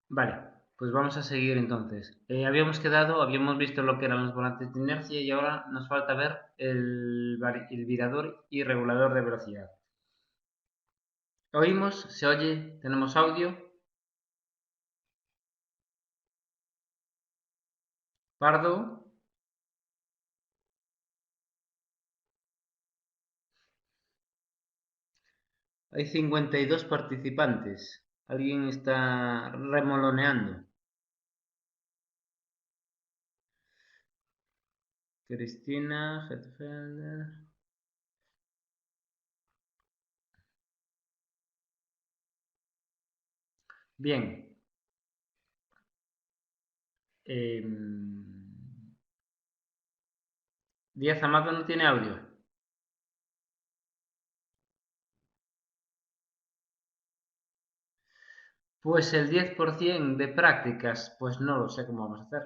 Vale, pues vamos a seguir entonces. Habíamos visto lo que eran los volantes de inercia y ahora nos falta ver el virador y regulador de velocidad. ¿Oímos? ¿Se oye? ¿Tenemos audio? ¿Pardo? Hay 52 participantes. ¿Alguien está remoloneando? Cristina, Hetfelder. Bien. Díaz Amado no tiene audio. Pues el 10% de prácticas, pues no lo sé cómo vamos a hacer.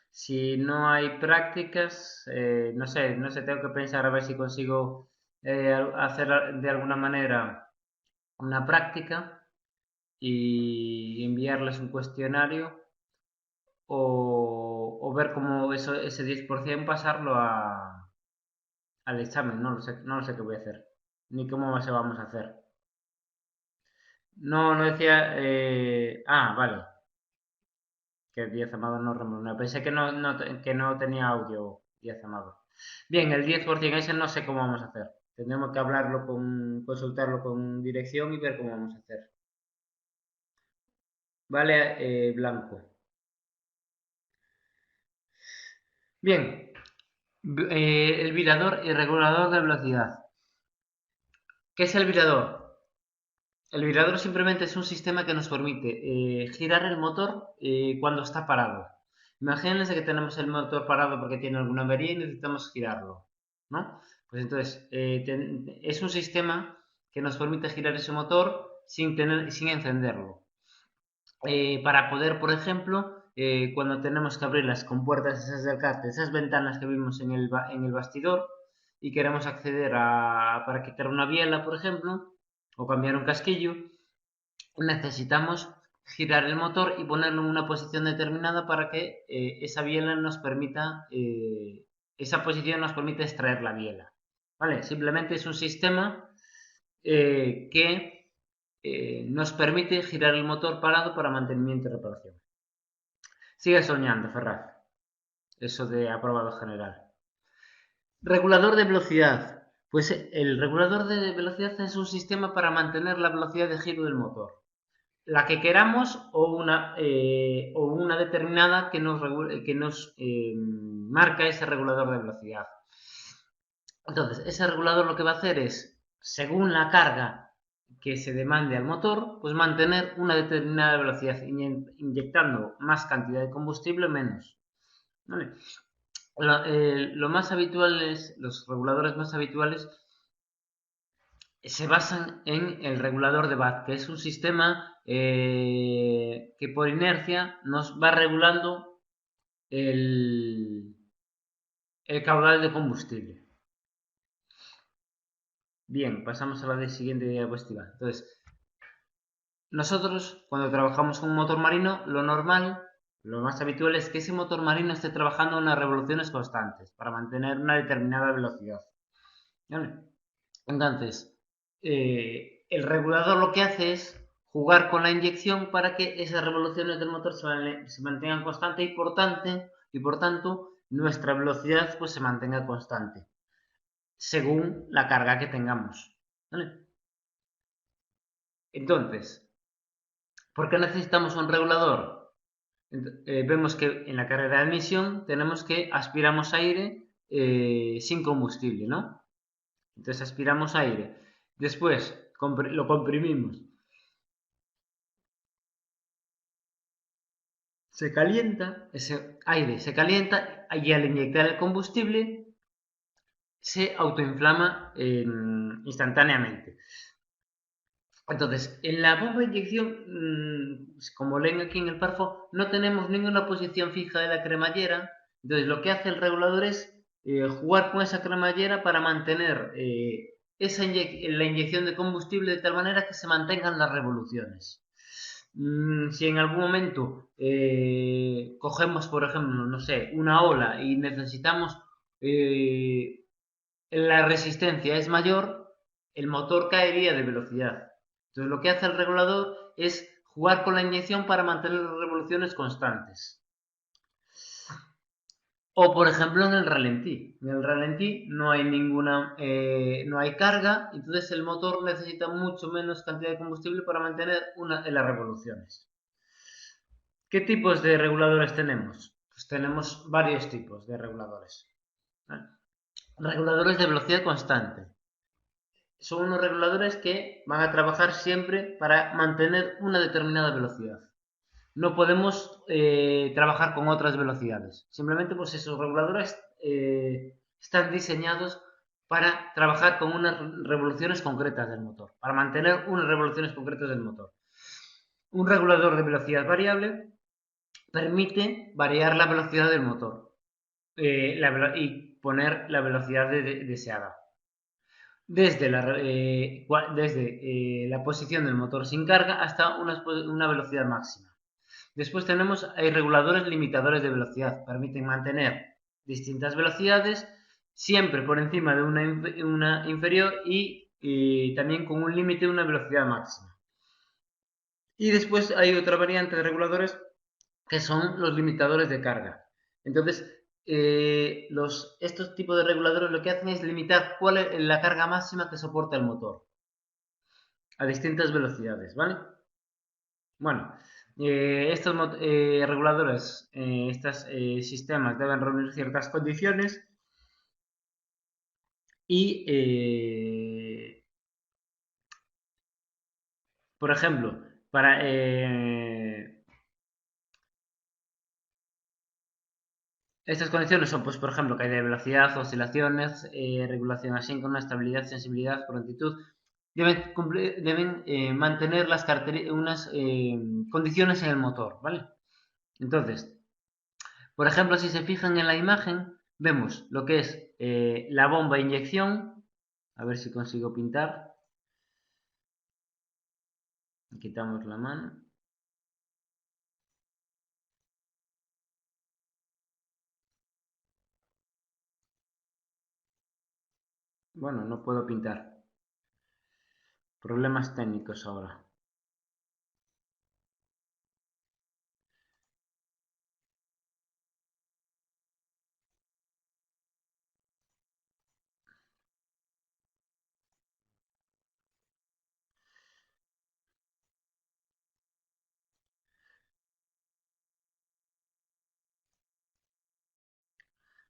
Si no hay prácticas, no sé, tengo que pensar a ver si consigo hacer de alguna manera una práctica y enviarles un cuestionario o ver cómo ese 10% pasarlo al examen. No lo sé qué voy a hacer, ni cómo se vamos a hacer. No, no decía... vale, que Díaz Amado no remunera. Pensé que no tenía audio Díaz Amado. Bien, el 10% ese no sé cómo vamos a hacer. Tendremos que consultarlo con dirección y ver cómo vamos a hacer. Vale, Blanco. Bien, el virador y regulador de velocidad. ¿Qué es el virador? El virador simplemente es un sistema que nos permite girar el motor cuando está parado. Imagínense que tenemos el motor parado porque tiene alguna avería y necesitamos girarlo, ¿no? Pues entonces, es un sistema que nos permite girar ese motor sin encenderlo. Para poder, por ejemplo, cuando tenemos que abrir las compuertas esas del cárter, esas ventanas que vimos en el bastidor y queremos acceder para quitar una biela, por ejemplo, o cambiar un casquillo, necesitamos girar el motor y ponerlo en una posición determinada para que esa posición nos permite extraer la biela. ¿Vale? Simplemente es un sistema que nos permite girar el motor parado para mantenimiento y reparación. Sigue soñando, Ferraz. Eso de aprobado general. Regulador de velocidad. Pues el regulador de velocidad es un sistema para mantener la velocidad de giro del motor. La que queramos o una determinada que nos marca ese regulador de velocidad. Entonces, ese regulador lo que va a hacer es, según la carga que se demande al motor, pues mantener una determinada velocidad, inyectando más cantidad de combustible menos. ¿Vale? Los reguladores más habituales se basan en el regulador de Watt, que es un sistema que por inercia nos va regulando el, el caudal de combustible. Bien, pasamos a la siguiente diapositiva. Entonces, nosotros cuando trabajamos con un motor marino, lo normal, lo más habitual es que ese motor marino esté trabajando a unas revoluciones constantes para mantener una determinada velocidad. ¿Vale? Entonces, el regulador lo que hace es jugar con la inyección para que esas revoluciones del motor se mantengan constantes y por tanto nuestra velocidad pues se mantenga constante según la carga que tengamos. ¿Vale? Entonces, ¿por qué necesitamos un regulador? Vemos que en la carrera de admisión tenemos que aspiramos aire sin combustible, ¿no? Entonces aspiramos aire. Después lo comprimimos. Se calienta, ese aire se calienta y al inyectar el combustible se autoinflama instantáneamente. Entonces, en la bomba de inyección, como leen aquí en el párrafo, no tenemos ninguna posición fija de la cremallera. Entonces, lo que hace el regulador es jugar con esa cremallera para mantener la inyección de combustible de tal manera que se mantengan las revoluciones. Si en algún momento cogemos, por ejemplo, no sé, una ola y necesitamos eh, la resistencia es mayor, el motor caería de velocidad. Entonces lo que hace el regulador es jugar con la inyección para mantener las revoluciones constantes. O por ejemplo en el ralentí. En el ralentí no hay no hay carga, entonces el motor necesita mucho menos cantidad de combustible para mantener las revoluciones. ¿Qué tipos de reguladores tenemos? Pues tenemos varios tipos de reguladores. ¿Vale? Reguladores de velocidad constante. Son unos reguladores que van a trabajar siempre para mantener una determinada velocidad. No podemos trabajar con otras velocidades. Simplemente pues esos reguladores están diseñados para trabajar con unas revoluciones concretas del motor, para mantener unas revoluciones concretas del motor. Un regulador de velocidad variable permite variar la velocidad del motor y poner la velocidad deseada. Desde la posición del motor sin carga hasta una velocidad máxima. Después tenemos reguladores limitadores de velocidad. Permiten mantener distintas velocidades siempre por encima de una inferior y también con un límite de una velocidad máxima. Y después hay otra variante de reguladores que son los limitadores de carga. Entonces, estos tipos de reguladores lo que hacen es limitar cuál es la carga máxima que soporta el motor a distintas velocidades, ¿vale? Bueno, estos reguladores, estos sistemas deben reunir ciertas condiciones y, por ejemplo, para estas condiciones son, pues, por ejemplo, caída de velocidad, oscilaciones, regulación asíncrona, estabilidad, sensibilidad, prontitud. Deben mantener unas condiciones en el motor, ¿vale? Entonces, por ejemplo, si se fijan en la imagen, vemos lo que es la bomba de inyección. A ver si consigo pintar. Quitamos la mano. Bueno, no puedo pintar. Problemas técnicos ahora.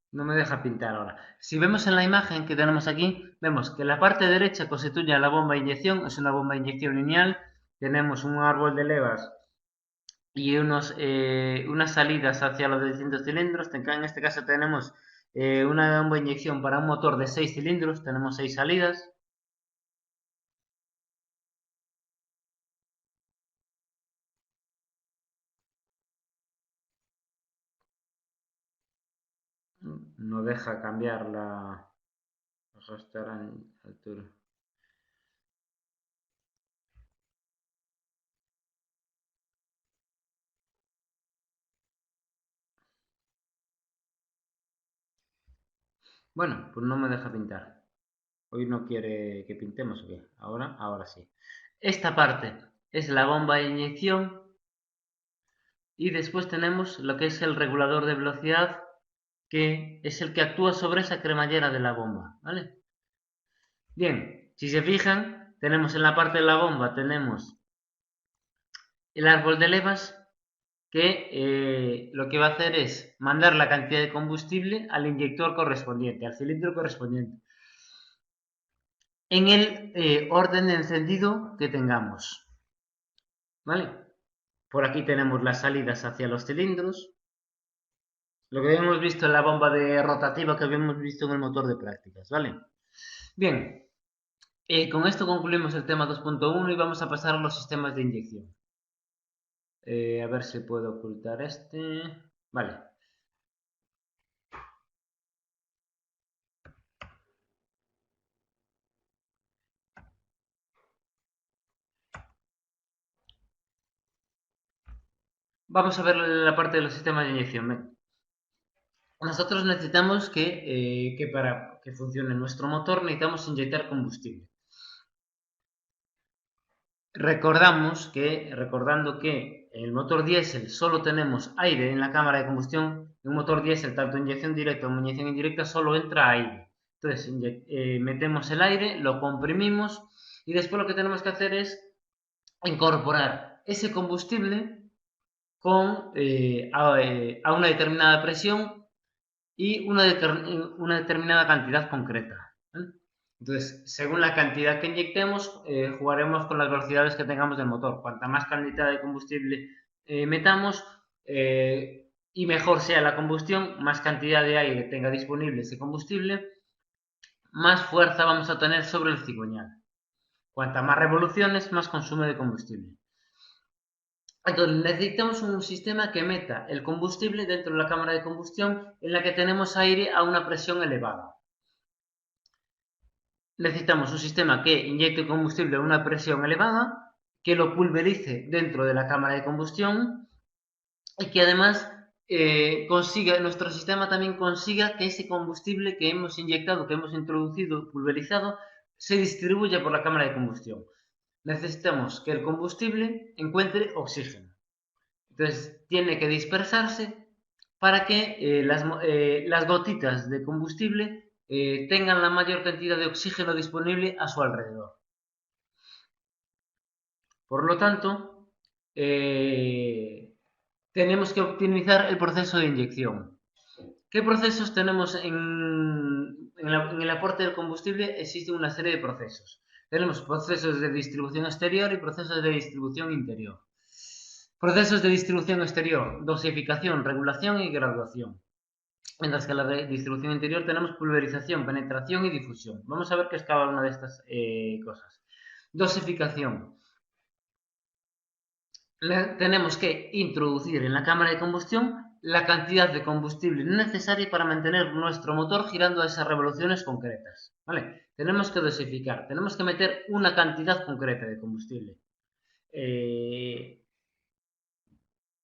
No me deja pintar ahora. Si vemos en la imagen que tenemos aquí, vemos que la parte derecha constituye la bomba de inyección. Es una bomba de inyección lineal. Tenemos un árbol de levas y unas salidas hacia los distintos cilindros. En este caso tenemos una bomba de inyección para un motor de 6 cilindros. Tenemos 6 salidas. No deja cambiar la arrastrar en altura. Bueno, pues no me deja pintar. Hoy no quiere que pintemos o qué. Ahora sí. Esta parte es la bomba de inyección y después tenemos lo que es el regulador de velocidad, que es el que actúa sobre esa cremallera de la bomba, ¿vale? Bien, si se fijan, tenemos en la parte de la bomba, tenemos el árbol de levas que lo que va a hacer es mandar la cantidad de combustible al inyector correspondiente, al cilindro correspondiente, en el orden de encendido que tengamos, ¿vale? Por aquí tenemos las salidas hacia los cilindros, lo que habíamos visto en la bomba de rotativa que habíamos visto en el motor de prácticas, ¿vale? Bien, con esto concluimos el tema 2.1 y vamos a pasar a los sistemas de inyección. A ver si puedo ocultar este. Vale. vamos a ver la parte de los sistemas de inyección. Ven. Nosotros necesitamos que para que funcione nuestro motor necesitamos inyectar combustible. Recordando que en el motor diésel solo tenemos aire en la cámara de combustión, en un motor diésel, tanto inyección directa como inyección indirecta, solo entra aire. Entonces, metemos el aire, lo comprimimos y después lo que tenemos que hacer es incorporar ese combustible a una determinada presión y una determinada cantidad concreta. ¿Vale? Entonces, según la cantidad que inyectemos, jugaremos con las velocidades que tengamos del motor. Cuanta más cantidad de combustible metamos y mejor sea la combustión, más cantidad de aire tenga disponible ese combustible, más fuerza vamos a tener sobre el cigüeñal. Cuanta más revoluciones, más consumo de combustible. Entonces necesitamos un sistema que meta el combustible dentro de la cámara de combustión en la que tenemos aire a una presión elevada. Necesitamos un sistema que inyecte combustible a una presión elevada, que lo pulverice dentro de la cámara de combustión y que además nuestro sistema también consiga que ese combustible que hemos inyectado, que hemos introducido, pulverizado, se distribuya por la cámara de combustión. Necesitamos que el combustible encuentre oxígeno. Entonces tiene que dispersarse para que las gotitas de combustible tengan la mayor cantidad de oxígeno disponible a su alrededor. Por lo tanto, tenemos que optimizar el proceso de inyección. ¿Qué procesos tenemos en el aporte del combustible? Existe una serie de procesos. Tenemos procesos de distribución exterior y procesos de distribución interior. Procesos de distribución exterior, dosificación, regulación y graduación. Mientras que en la distribución interior tenemos pulverización, penetración y difusión. Vamos a ver qué es cada una de estas cosas. Dosificación. Tenemos que introducir en la cámara de combustión la cantidad de combustible necesaria para mantener nuestro motor girando a esas revoluciones concretas. ¿Vale? Tenemos que dosificar, tenemos que meter una cantidad concreta de combustible.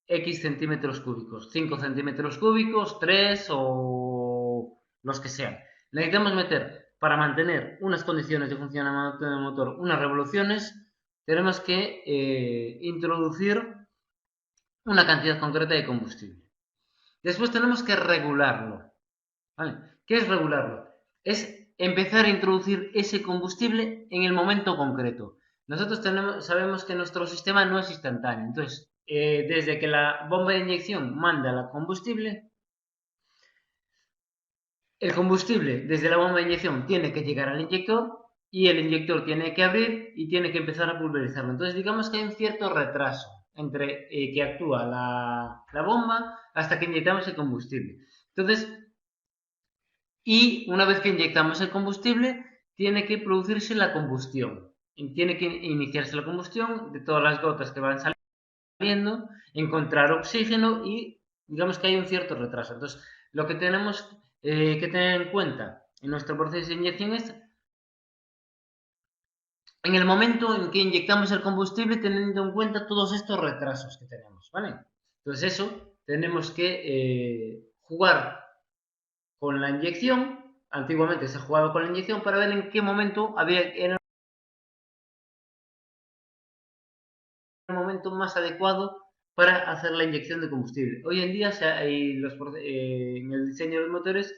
X centímetros cúbicos, 5 centímetros cúbicos, 3 o los que sean. Necesitamos meter, para mantener unas condiciones de funcionamiento del motor, unas revoluciones, tenemos que introducir una cantidad concreta de combustible. Después tenemos que regularlo. ¿Vale? ¿Qué es regularlo? Es empezar a introducir ese combustible en el momento concreto. Nosotros sabemos que nuestro sistema no es instantáneo. Entonces, desde que la bomba de inyección manda el combustible desde la bomba de inyección tiene que llegar al inyector y el inyector tiene que abrir y tiene que empezar a pulverizarlo. Entonces, digamos que hay un cierto retraso entre que actúa la bomba hasta que inyectamos el combustible. Entonces, y una vez que inyectamos el combustible, tiene que producirse la combustión. Tiene que iniciarse la combustión de todas las gotas que van saliendo, encontrar oxígeno y digamos que hay un cierto retraso. Entonces, lo que tenemos que tener en cuenta en nuestro proceso de inyección es en el momento en que inyectamos el combustible, teniendo en cuenta todos estos retrasos que tenemos, ¿vale? Entonces, eso tenemos que jugar con la inyección. Antiguamente se jugaba con la inyección para ver en qué momento era el momento más adecuado para hacer la inyección de combustible. Hoy en día en el diseño de los motores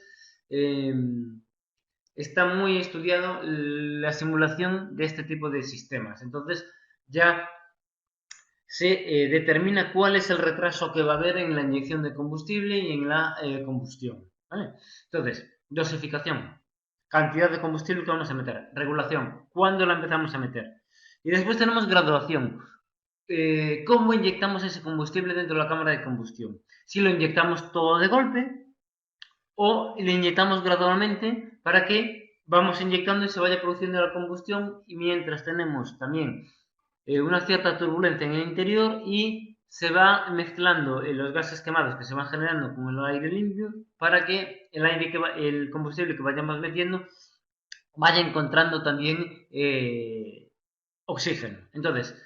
eh, está muy estudiado la simulación de este tipo de sistemas. Entonces ya se determina cuál es el retraso que va a haber en la inyección de combustible y en la combustión. ¿Vale? Entonces, dosificación, cantidad de combustible que vamos a meter, regulación, cuándo la empezamos a meter. Y después tenemos graduación, cómo inyectamos ese combustible dentro de la cámara de combustión. Si lo inyectamos todo de golpe o lo inyectamos gradualmente para que vamos inyectando y se vaya produciendo la combustión y mientras tenemos también una cierta turbulencia en el interior y se va mezclando los gases quemados que se van generando con el aire limpio para que el combustible que vayamos metiendo vaya encontrando también oxígeno. Entonces,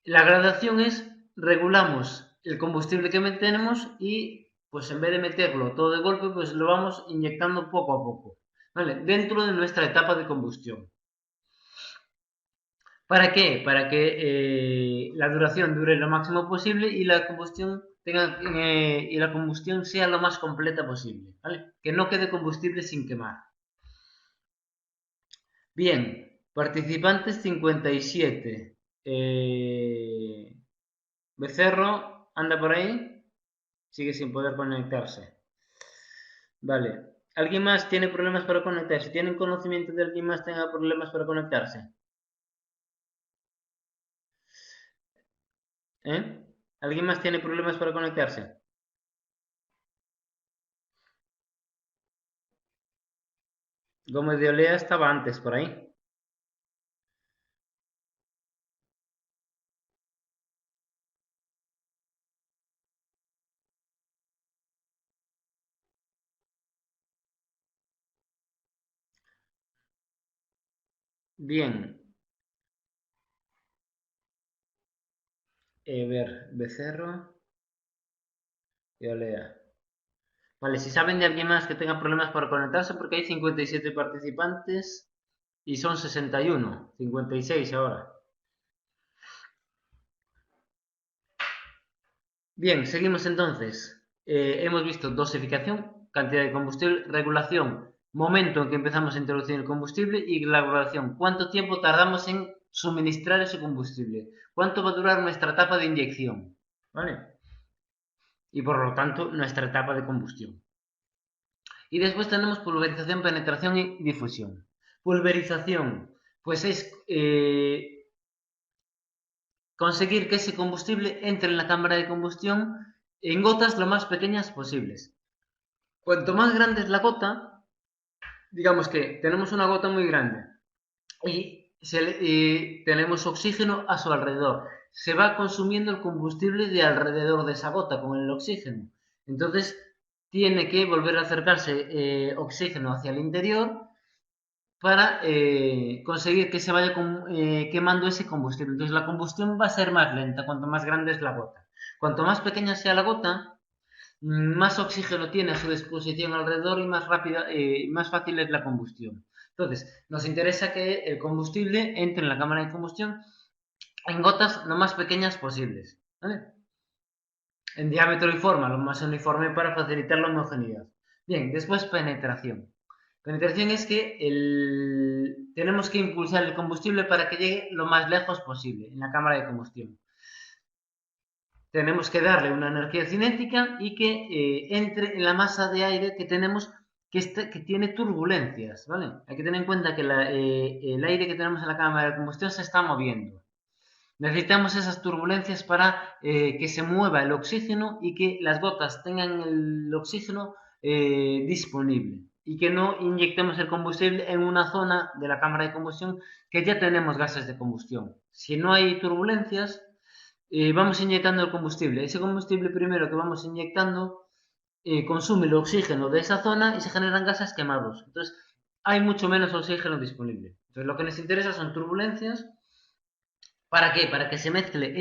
la gradación es regulamos el combustible que metemos y pues en vez de meterlo todo de golpe, pues lo vamos inyectando poco a poco, ¿vale? Dentro de nuestra etapa de combustión. ¿Para qué? Para que la duración dure lo máximo posible y la combustión sea lo más completa posible, ¿vale? Que no quede combustible sin quemar. Bien, participantes 57. Becerro, ¿anda por ahí? Sigue sin poder conectarse. Vale. ¿Alguien más tiene problemas para conectarse? ¿Tienen conocimiento de alguien más que tenga problemas para conectarse? ¿Eh? ¿Alguien más tiene problemas para conectarse? Gómez de Olea estaba antes por ahí. Bien. Ver, Becerro y Olea. Vale, si saben de alguien más que tenga problemas para conectarse, porque hay 57 participantes y son 61, 56 ahora. Bien, seguimos entonces. Hemos visto dosificación, cantidad de combustible, regulación, momento en que empezamos a introducir el combustible y la regulación, cuánto tiempo tardamos en suministrar ese combustible, cuánto va a durar nuestra etapa de inyección, ¿vale? Y por lo tanto nuestra etapa de combustión. Y después tenemos pulverización, penetración y difusión. Pulverización, pues es conseguir que ese combustible entre en la cámara de combustión en gotas lo más pequeñas posibles. Cuanto más grande es la gota, digamos que tenemos una gota muy grande y tenemos oxígeno a su alrededor. Se va consumiendo el combustible de alrededor de esa gota con el oxígeno. Entonces tiene que volver a acercarse oxígeno hacia el interior para conseguir que se vaya quemando ese combustible. Entonces la combustión va a ser más lenta cuanto más grande es la gota. Cuanto más pequeña sea la gota, más oxígeno tiene a su disposición alrededor y más rápida, más fácil es la combustión. Entonces, nos interesa que el combustible entre en la cámara de combustión en gotas lo más pequeñas posibles, ¿vale? En diámetro y forma, lo más uniforme para facilitar la homogeneidad. Bien, después penetración. Penetración es que tenemos que impulsar el combustible para que llegue lo más lejos posible en la cámara de combustión. Tenemos que darle una energía cinética y que entre en la masa de aire que tenemos que tiene turbulencias, ¿vale? Hay que tener en cuenta que el aire que tenemos en la cámara de combustión se está moviendo. Necesitamos esas turbulencias para que se mueva el oxígeno y que las gotas tengan el oxígeno disponible y que no inyectemos el combustible en una zona de la cámara de combustión que ya tenemos gases de combustión. Si no hay turbulencias, vamos inyectando el combustible. Ese combustible primero que vamos inyectando consume el oxígeno de esa zona y se generan gases quemados. Entonces, hay mucho menos oxígeno disponible. Entonces, lo que nos interesa son turbulencias. ¿Para qué? Para que se mezcle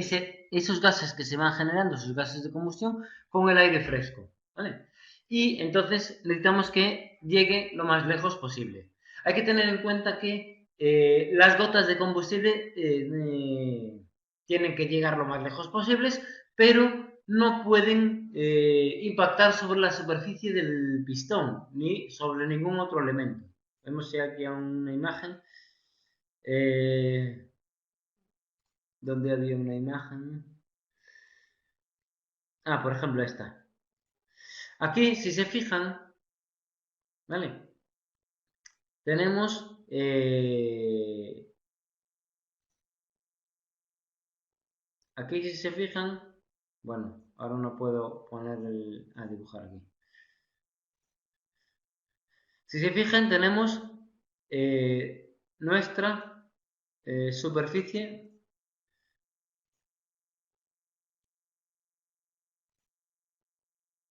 esos gases que se van generando, esos gases de combustión, con el aire fresco. ¿Vale? Y entonces necesitamos que llegue lo más lejos posible. Hay que tener en cuenta que las gotas de combustible tienen que llegar lo más lejos posibles, pero no pueden impactar sobre la superficie del pistón ni sobre ningún otro elemento. Vemos aquí una imagen. Eh, donde había una imagen. Ah, por ejemplo esta. Aquí, si se fijan, ¿vale? Tenemos aquí, si se fijan, bueno, ahora no puedo poner a dibujar aquí. Si se fijan, tenemos nuestra superficie.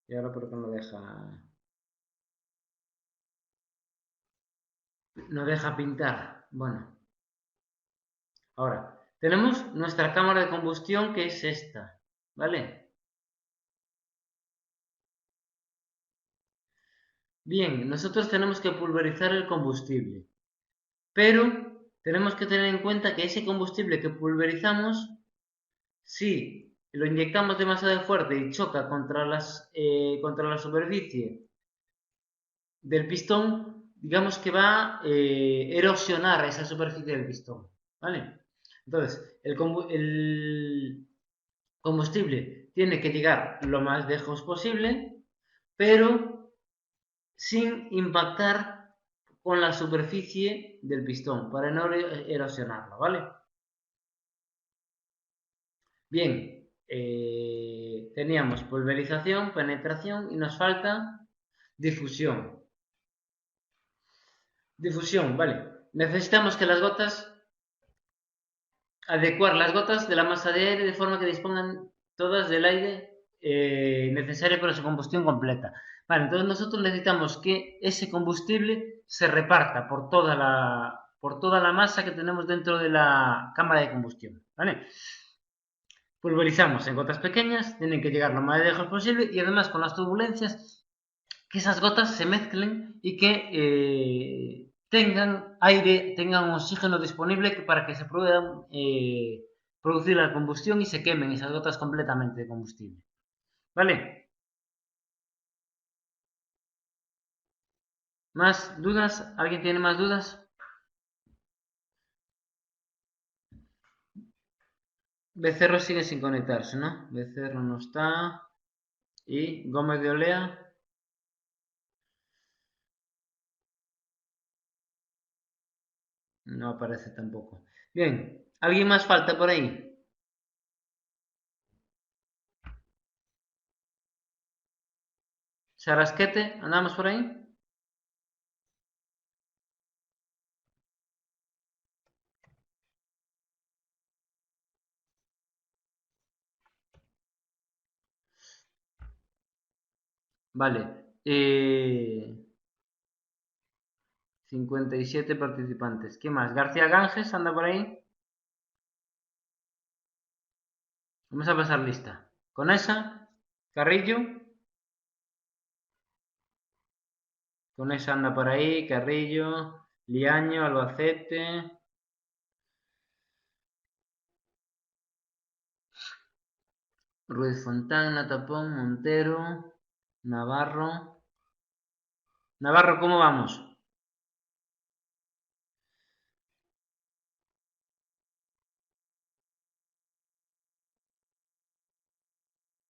Y ahora, ¿por qué no deja? No deja pintar. Bueno, ahora, tenemos nuestra cámara de combustión que es esta, ¿vale? Bien, nosotros tenemos que pulverizar el combustible, pero tenemos que tener en cuenta que ese combustible que pulverizamos, si lo inyectamos demasiado fuerte y choca contra la superficie del pistón, digamos que va a erosionar esa superficie del pistón, ¿vale? Entonces, el combustible tiene que llegar lo más lejos posible, pero sin impactar con la superficie del pistón, para no erosionarlo, ¿vale? Bien, teníamos pulverización, penetración y nos falta difusión. Difusión, vale. Necesitamos que las gotas, adecuar las gotas de la masa de aire de forma que dispongan todas del aire necesario para su combustión completa. Vale, entonces nosotros necesitamos que ese combustible se reparta por toda la masa que tenemos dentro de la cámara de combustión. ¿Vale? Pulverizamos en gotas pequeñas, tienen que llegar lo más lejos posible y además con las turbulencias que esas gotas se mezclen y que tengan aire, tengan oxígeno disponible para que se puedan producir la combustión y se quemen esas gotas completamente de combustible. ¿Vale? ¿Más dudas? ¿Alguien tiene más dudas? Becerro sigue sin conectarse, ¿no? Becerro no está. Y Gómez de Olea no aparece tampoco. Bien, ¿alguien más falta por ahí? Sarasquete, ¿andamos por ahí? Vale. 57 participantes. ¿Qué más? García Ganges anda por ahí. Vamos a pasar lista. Conesa, Carrillo. Conesa anda por ahí. Carrillo, Liaño, Albacete. Ruiz Fontana, Tapón, Montero, Navarro. Navarro, ¿cómo vamos?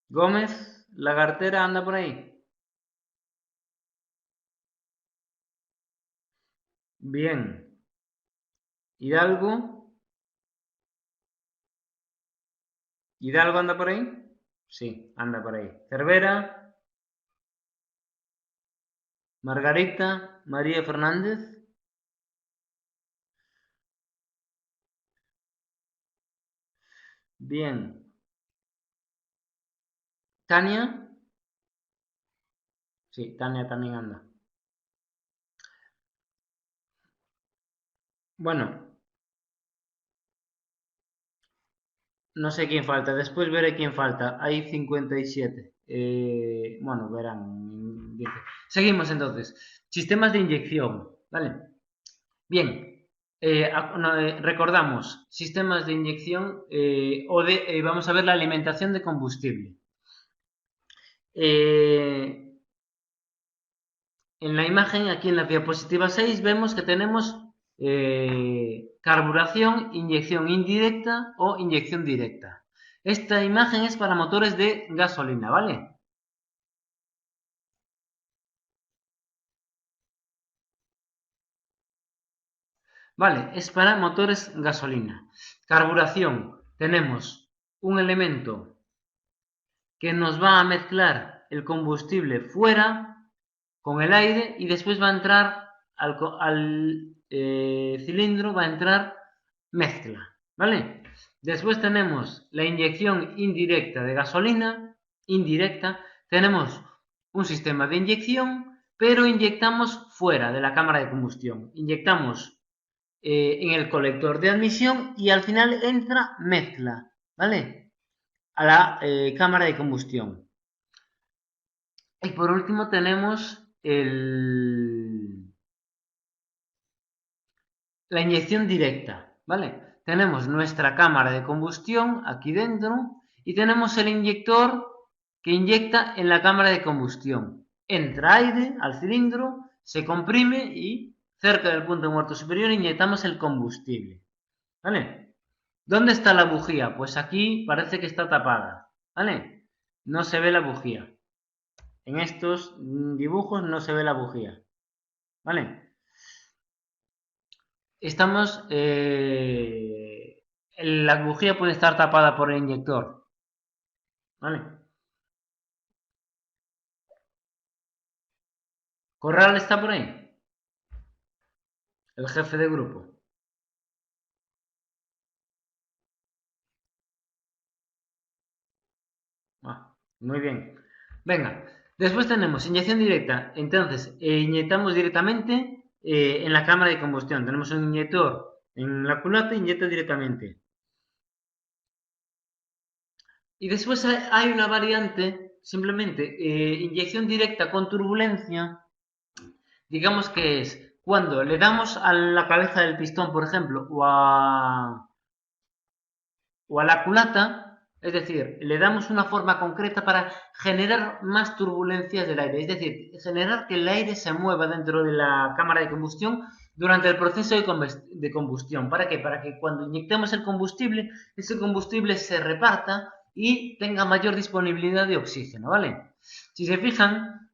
Gómez, Lagartera anda por ahí. Bien. Hidalgo. ¿Hidalgo anda por ahí? Sí, anda por ahí. Cervera, Margarita, María Fernández. Bien. Tania. Sí, Tania también anda. Bueno, no sé quién falta. Después veré quién falta. Hay 57. Bueno, verán. Seguimos entonces. Sistemas de inyección. ¿Vale? Bien. No, recordamos. Sistemas de inyección vamos a ver la alimentación de combustible. En la imagen, aquí en la diapositiva 6, vemos que tenemos carburación, inyección indirecta o inyección directa. Esta imagen es para motores de gasolina, ¿vale? Vale, es para motores gasolina. Carburación, tenemos un elemento que nos va a mezclar el combustible fuera con el aire y después va a entrar al cilindro, va a entrar mezcla, ¿vale? Después tenemos la inyección indirecta de gasolina, indirecta, tenemos un sistema de inyección, pero inyectamos fuera de la cámara de combustión, inyectamos en el colector de admisión y al final entra mezcla, ¿vale? A la cámara de combustión. Y por último tenemos la inyección directa, ¿vale? Tenemos nuestra cámara de combustión aquí dentro y tenemos el inyector que inyecta en la cámara de combustión. Entra aire al cilindro, se comprime y cerca del punto muerto superior inyectamos el combustible, ¿vale? ¿Dónde está la bujía? Pues aquí parece que está tapada, ¿vale? No se ve la bujía. En estos dibujos no se ve la bujía, ¿vale? Estamos... la bujía puede estar tapada por el inyector, ¿vale? Corral está por ahí, el jefe de grupo. Muy bien. Venga, después tenemos inyección directa. Entonces, inyectamos directamente en la cámara de combustión. Tenemos un inyector en la culata, inyecta directamente. Y después hay una variante, simplemente inyección directa con turbulencia. Digamos que es cuando le damos a la cabeza del pistón, por ejemplo, o a la culata, es decir, le damos una forma concreta para generar más turbulencias del aire, es decir, generar que el aire se mueva dentro de la cámara de combustión durante el proceso de combustión. ¿Para qué? Para que cuando inyectemos el combustible, ese combustible se reparta y tenga mayor disponibilidad de oxígeno, ¿vale? Si se fijan,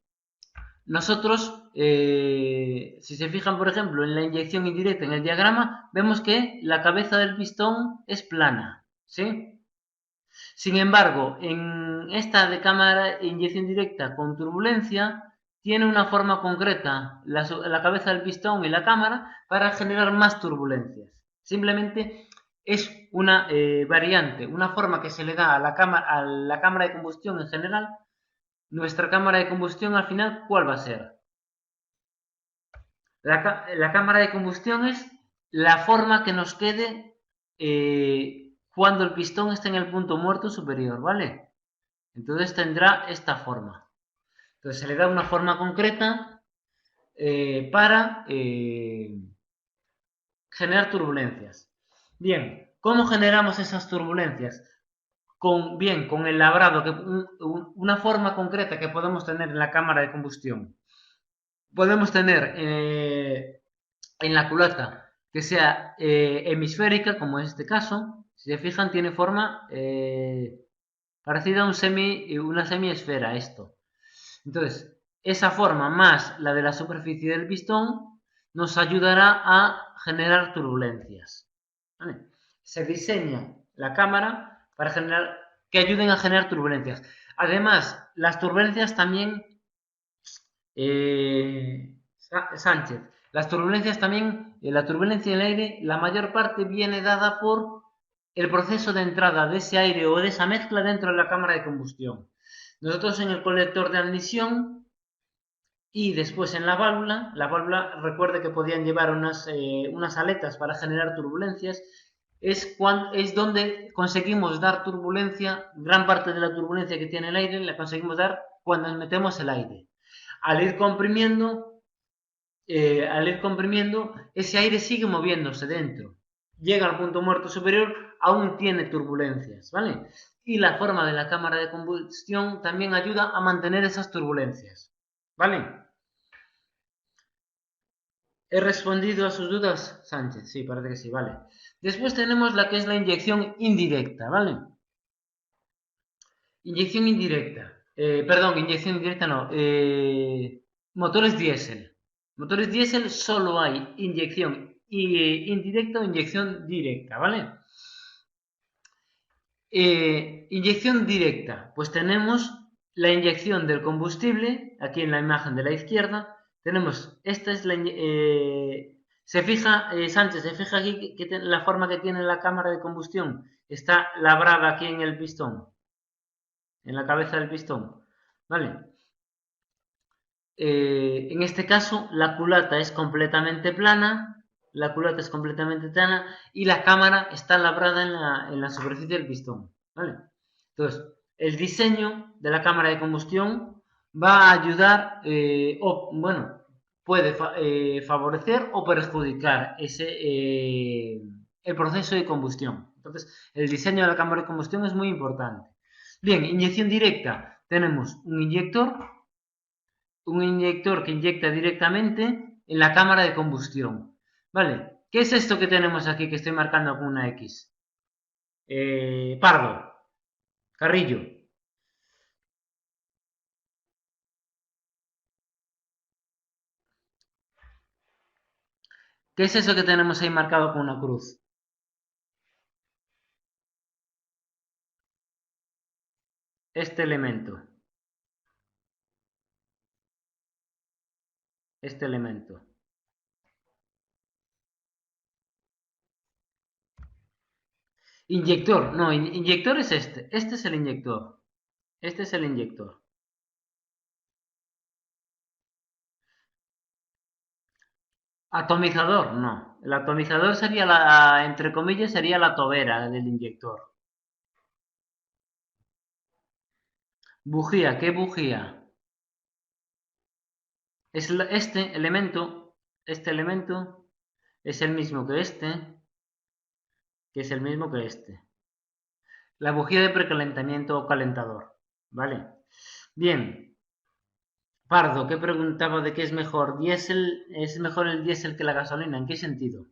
nosotros, si se fijan, por ejemplo, en la inyección indirecta en el diagrama, vemos que la cabeza del pistón es plana, ¿sí? Sin embargo, en esta de cámara inyección directa con turbulencia, tiene una forma concreta la cabeza del pistón y la cámara para generar más turbulencias. Simplemente es una variante, una forma que se le da a la cámara de combustión en general. Nuestra cámara de combustión al final, ¿cuál va a ser? La cámara de combustión es la forma que nos quede cuando el pistón esté en el punto muerto superior, ¿vale? Entonces tendrá esta forma. Entonces se le da una forma concreta para generar turbulencias. Bien, ¿cómo generamos esas turbulencias? Con el labrado, una forma concreta que podemos tener en la cámara de combustión. Podemos tener en la culata que sea hemisférica, como en este caso. Si se fijan, tiene forma parecida a una semiesfera esto. Entonces, esa forma más la de la superficie del pistón nos ayudará a generar turbulencias. ¿Vale? Se diseña la cámara para que ayuden a generar turbulencias. Además, las turbulencias también Sánchez. Las turbulencias también, la turbulencia del aire, la mayor parte viene dada por el proceso de entrada de ese aire o de esa mezcla dentro de la cámara de combustión. Nosotros en el colector de admisión y después en la válvula recuerde que podían llevar unas aletas para generar turbulencias, es donde conseguimos dar turbulencia, gran parte de la turbulencia que tiene el aire la conseguimos dar cuando metemos el aire. Al ir comprimiendo, ese aire sigue moviéndose dentro. Llega al punto muerto superior, aún tiene turbulencias, ¿vale? Y la forma de la cámara de combustión también ayuda a mantener esas turbulencias, ¿vale? ¿He respondido a sus dudas, Sánchez? Sí, parece que sí, vale. Después tenemos la que es la inyección indirecta, ¿vale? Inyección indirecta. Perdón, inyección indirecta no. Motores diésel. Motores diésel solo hay inyección indirecta o inyección directa, ¿vale? Inyección directa. Pues tenemos la inyección del combustible, aquí en la imagen de la izquierda. Tenemos, esta es se fija, Sánchez, se fija aquí que la forma que tiene la cámara de combustión está labrada aquí en el pistón, en la cabeza del pistón, ¿vale? En este caso, la culata es completamente plana, y la cámara está labrada en la superficie del pistón, ¿vale? Entonces, el diseño de la cámara de combustión va a ayudar, o bueno, puede favorecer o perjudicar el proceso de combustión. Entonces, el diseño de la cámara de combustión es muy importante. Bien, inyección directa. Tenemos un inyector que inyecta directamente en la cámara de combustión. ¿Vale? ¿Qué es esto que tenemos aquí que estoy marcando con una X? Pardo, Carrillo. ¿Qué es eso que tenemos ahí marcado con una cruz? Este elemento. Este elemento. Inyector, no, inyector es este. Este es el inyector. Este es el inyector. Atomizador, no. El atomizador sería entre comillas, sería la tobera del inyector. Bujía, ¿qué bujía? Es este elemento es el mismo que es el mismo que este. La bujía de precalentamiento o calentador, ¿vale? Bien, Pardo, ¿qué preguntaba de qué es mejor? ¿Diésel? ¿Es mejor el diésel que la gasolina? ¿En qué sentido?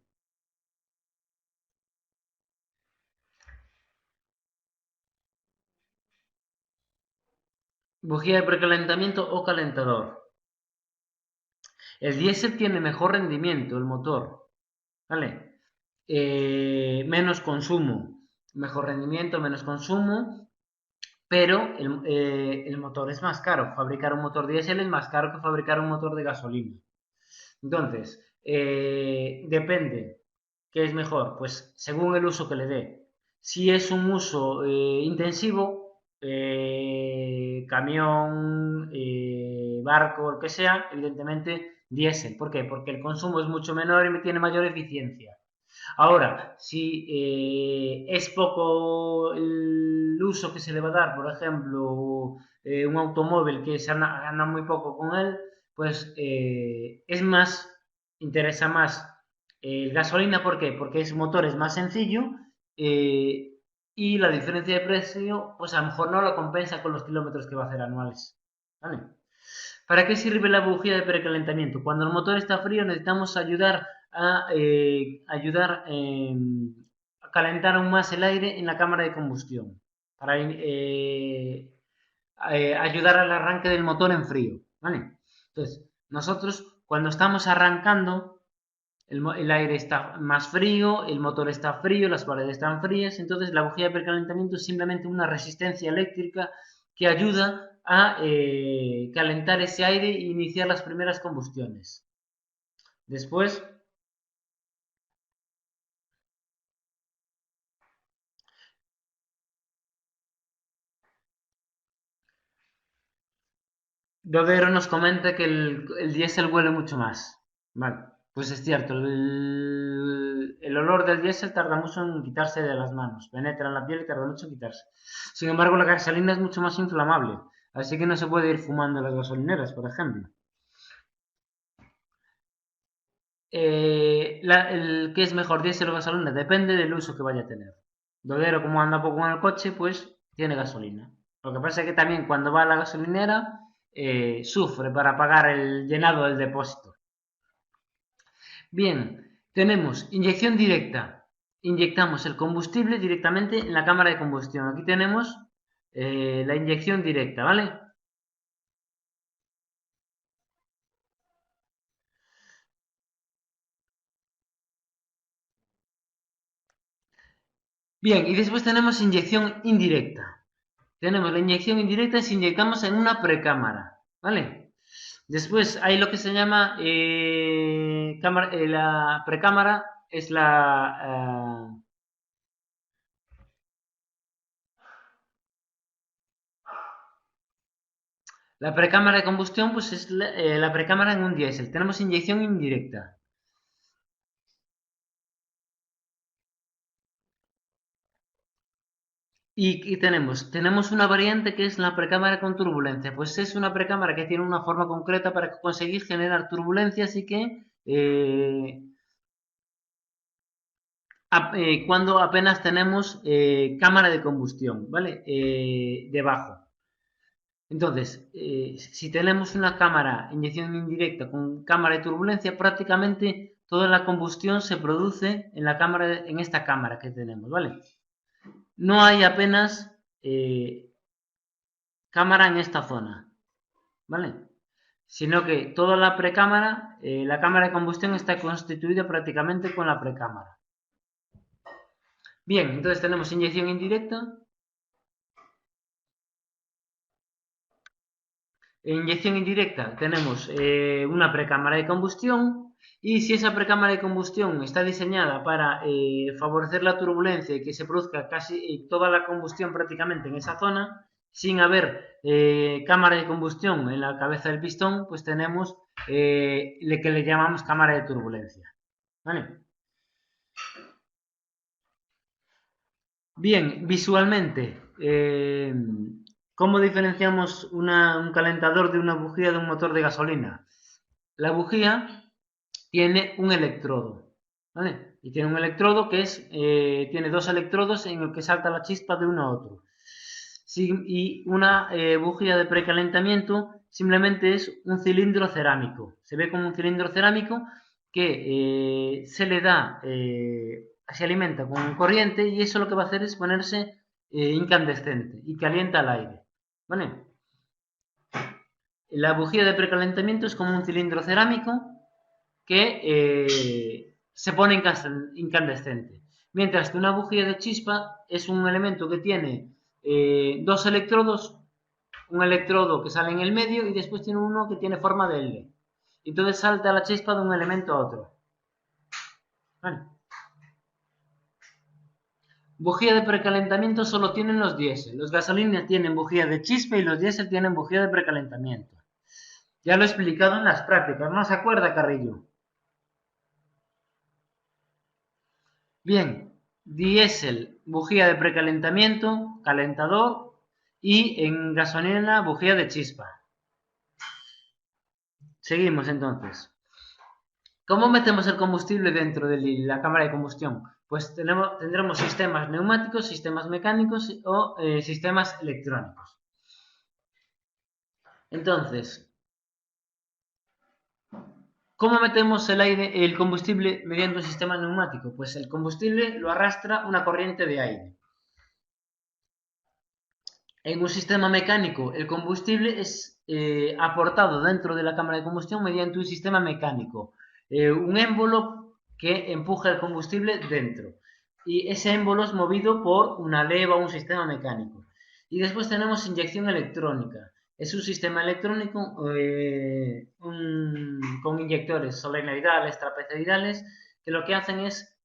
Bujía de precalentamiento o calentador. El diésel tiene mejor rendimiento, el motor, ¿vale? Menos consumo, mejor rendimiento, menos consumo, pero el motor es más caro. Fabricar un motor diésel es más caro que fabricar un motor de gasolina. Entonces, depende. ¿Qué es mejor? Pues según el uso que le dé. Si es un uso intensivo, camión, barco, lo que sea, evidentemente diésel. ¿Por qué? Porque el consumo es mucho menor y tiene mayor eficiencia. Ahora, si es poco el uso que se le va a dar, por ejemplo, un automóvil que se anda muy poco con él, pues es más, interesa más el gasolina. ¿Por qué? Porque es motor es más sencillo, eh, y la diferencia de precio, pues a lo mejor no lo compensa con los kilómetros que va a hacer anuales. ¿Vale? ¿Para qué sirve la bujía de precalentamiento? Cuando el motor está frío necesitamos a calentar aún más el aire en la cámara de combustión para ayudar al arranque del motor en frío. ¿Vale? Entonces, nosotros cuando estamos arrancando, el aire está más frío, el motor está frío, las paredes están frías, entonces la bujía de precalentamiento es simplemente una resistencia eléctrica que ayuda a calentar ese aire e iniciar las primeras combustiones. Después, Dodero nos comenta que el diésel huele mucho más. Vale, pues es cierto, el olor del diésel tarda mucho en quitarse de las manos, penetra en la piel y tarda mucho en quitarse. Sin embargo, la gasolina es mucho más inflamable, así que no se puede ir fumando en las gasolineras, por ejemplo. ¿Qué es mejor, diésel o gasolina? Depende del uso que vaya a tener. Dodero, como anda poco en el coche, pues tiene gasolina. Lo que pasa es que también cuando va a la gasolinera sufre para pagar el llenado del depósito. Bien, tenemos inyección directa. Inyectamos el combustible directamente en la cámara de combustión. Aquí tenemos la inyección directa, ¿vale? Bien, y después tenemos inyección indirecta. Tenemos la inyección indirecta si inyectamos en una precámara, ¿vale? Después hay lo que se llama la precámara, es la precámara de combustión, pues es la precámara en un diésel. Tenemos inyección indirecta. Y tenemos una variante que es la precámara con turbulencia. Pues es una precámara que tiene una forma concreta para conseguir generar turbulencias y que cuando apenas tenemos cámara de combustión, ¿vale? Debajo. Entonces, si tenemos una cámara, inyección indirecta con cámara de turbulencia, prácticamente toda la combustión se produce en la cámara, en esta cámara que tenemos, ¿vale? No hay apenas cámara en esta zona, ¿vale? Sino que toda la precámara, la cámara de combustión está constituida prácticamente con la precámara. Bien, entonces tenemos inyección indirecta. En inyección indirecta tenemos una precámara de combustión y si esa precámara de combustión está diseñada para favorecer la turbulencia y que se produzca casi toda la combustión prácticamente en esa zona, sin haber cámara de combustión en la cabeza del pistón, pues tenemos lo que le llamamos cámara de turbulencia. ¿Vale? Bien, visualmente, ¿cómo diferenciamos un calentador de una bujía de un motor de gasolina? La bujía tiene un electrodo, ¿vale? Y tiene un electrodo que tiene dos electrodos en el que salta la chispa de uno a otro. Sí, y una bujía de precalentamiento simplemente es un cilindro cerámico. Se ve como un cilindro cerámico que se alimenta con corriente y eso lo que va a hacer es ponerse incandescente y calienta el aire, ¿vale? La bujía de precalentamiento es como un cilindro cerámico que se pone incandescente. Mientras que una bujía de chispa es un elemento que tiene dos electrodos, un electrodo que sale en el medio y después tiene uno que tiene forma de L. Entonces salta la chispa de un elemento a otro. ¿Vale? Bujía de precalentamiento solo tienen los diésel. Los gasolinas tienen bujía de chispa y los diésel tienen bujía de precalentamiento. Ya lo he explicado en las prácticas, ¿no se acuerda, Carrillo? Bien, diésel, bujía de precalentamiento, calentador y en gasolina, bujía de chispa. Seguimos entonces. ¿Cómo metemos el combustible dentro de la cámara de combustión? Pues tendremos sistemas neumáticos, sistemas mecánicos o sistemas electrónicos. Entonces, ¿cómo metemos el combustible mediante un sistema neumático? Pues el combustible lo arrastra una corriente de aire. En un sistema mecánico, el combustible es aportado dentro de la cámara de combustión mediante un sistema mecánico, un émbolo que empuja el combustible dentro. Y ese émbolo es movido por una leva o un sistema mecánico. Y después tenemos inyección electrónica. Es un sistema electrónico con inyectores solenoidales, trapezoidales, que lo que hacen es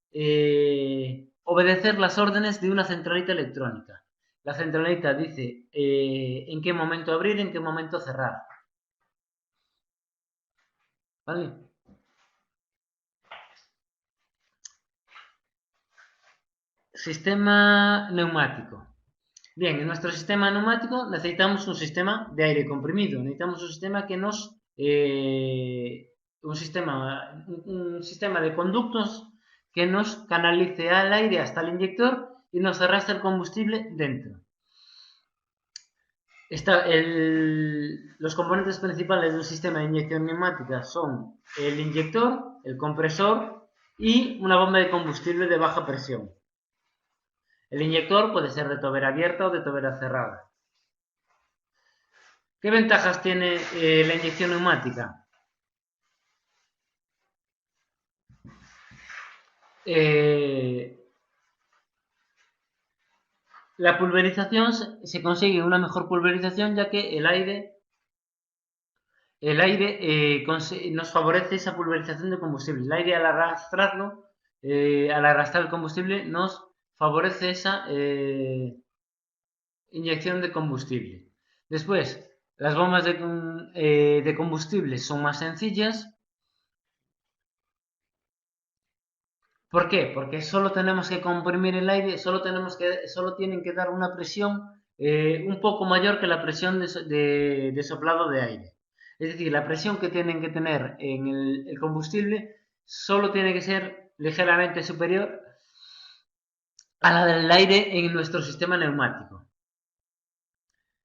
obedecer las órdenes de una centralita electrónica. La centralita dice en qué momento abrir, en qué momento cerrar. ¿Vale? Sistema neumático. Bien, en nuestro sistema neumático necesitamos un sistema de aire comprimido. Necesitamos un sistema que nos... un sistema de conductos que nos canalice el aire hasta el inyector y nos arrastre el combustible dentro. Los componentes principales del sistema de inyección neumática son el inyector, el compresor y una bomba de combustible de baja presión. El inyector puede ser de tobera abierta o de tobera cerrada. ¿Qué ventajas tiene la inyección neumática? La pulverización se consigue una mejor pulverización ya que el aire nos favorece esa pulverización de combustible. El aire al arrastrarlo, al arrastrar el combustible, nos favorece esa inyección de combustible. Después, las bombas de combustible son más sencillas ¿Por qué? Porque solo tenemos que comprimir el aire, solo tienen que dar una presión un poco mayor que la presión de soplado de aire. Es decir, la presión que tienen que tener en el combustible solo tiene que ser ligeramente superior a la del aire en nuestro sistema neumático.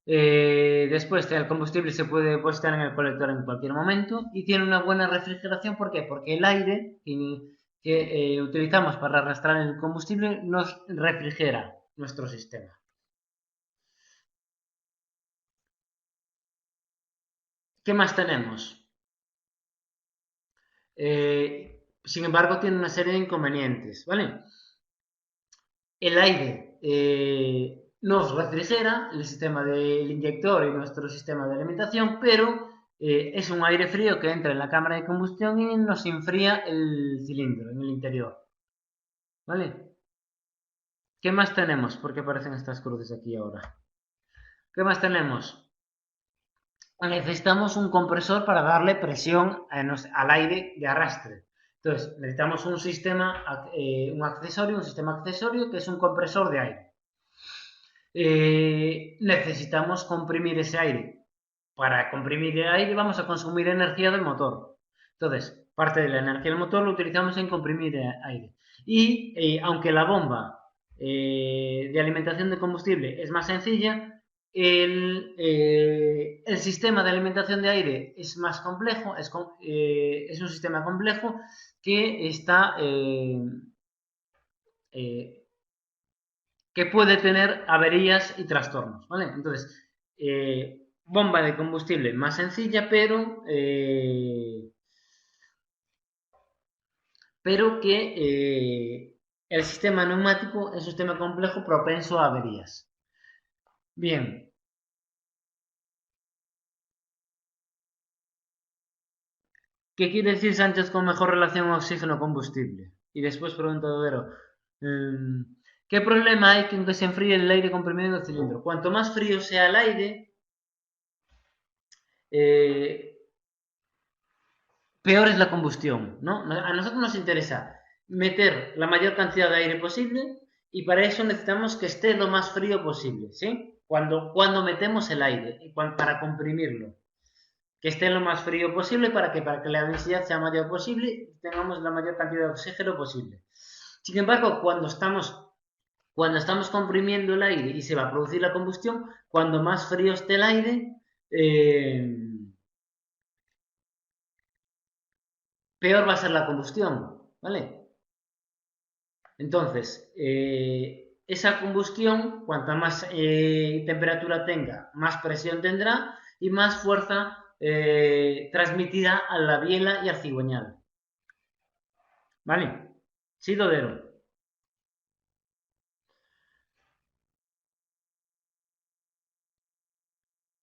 Después, el combustible se puede depositar en el colector en cualquier momento y tiene una buena refrigeración. ¿Por qué? Porque el aire que utilizamos para arrastrar el combustible nos refrigera nuestro sistema. ¿Qué más tenemos? Sin embargo, tiene una serie de inconvenientes, ¿vale? El aire nos refrigera, el sistema del inyector y nuestro sistema de alimentación, pero es un aire frío que entra en la cámara de combustión y nos enfría el cilindro en el interior, ¿vale? ¿Qué más tenemos? ¿Por qué aparecen estas cruces aquí ahora? ¿Qué más tenemos? Necesitamos un compresor para darle presión al aire de arrastre. Entonces, necesitamos un sistema accesorio que es un compresor de aire. Necesitamos comprimir ese aire. Para comprimir el aire vamos a consumir energía del motor. Entonces, parte de la energía del motor lo utilizamos en comprimir el aire. Y aunque la bomba de alimentación de combustible es más sencilla, el sistema de alimentación de aire es más complejo, es un sistema complejo que está que puede tener averías y trastornos, ¿vale? Entonces, bomba de combustible más sencilla, pero que el sistema neumático es un sistema complejo propenso a averías. Bien, ¿qué quiere decir Sánchez con mejor relación oxígeno-combustible? Y después pregunta Dodero, ¿qué problema hay con que se enfríe el aire comprimido en el cilindro? Cuanto más frío sea el aire, eh, peor es la combustión, ¿no? A nosotros nos interesa meter la mayor cantidad de aire posible y para eso necesitamos que esté lo más frío posible, ¿sí? Cuando metemos el aire, para comprimirlo, que esté lo más frío posible para que la densidad sea mayor posible y tengamos la mayor cantidad de oxígeno posible. Sin embargo, cuando estamos comprimiendo el aire y se va a producir la combustión, cuando más frío esté el aire, eh, peor va a ser la combustión, ¿vale? Entonces, esa combustión, cuanta más temperatura tenga, más presión tendrá y más fuerza transmitirá a la biela y al cigüeñal. ¿Vale? Sí, Dodero.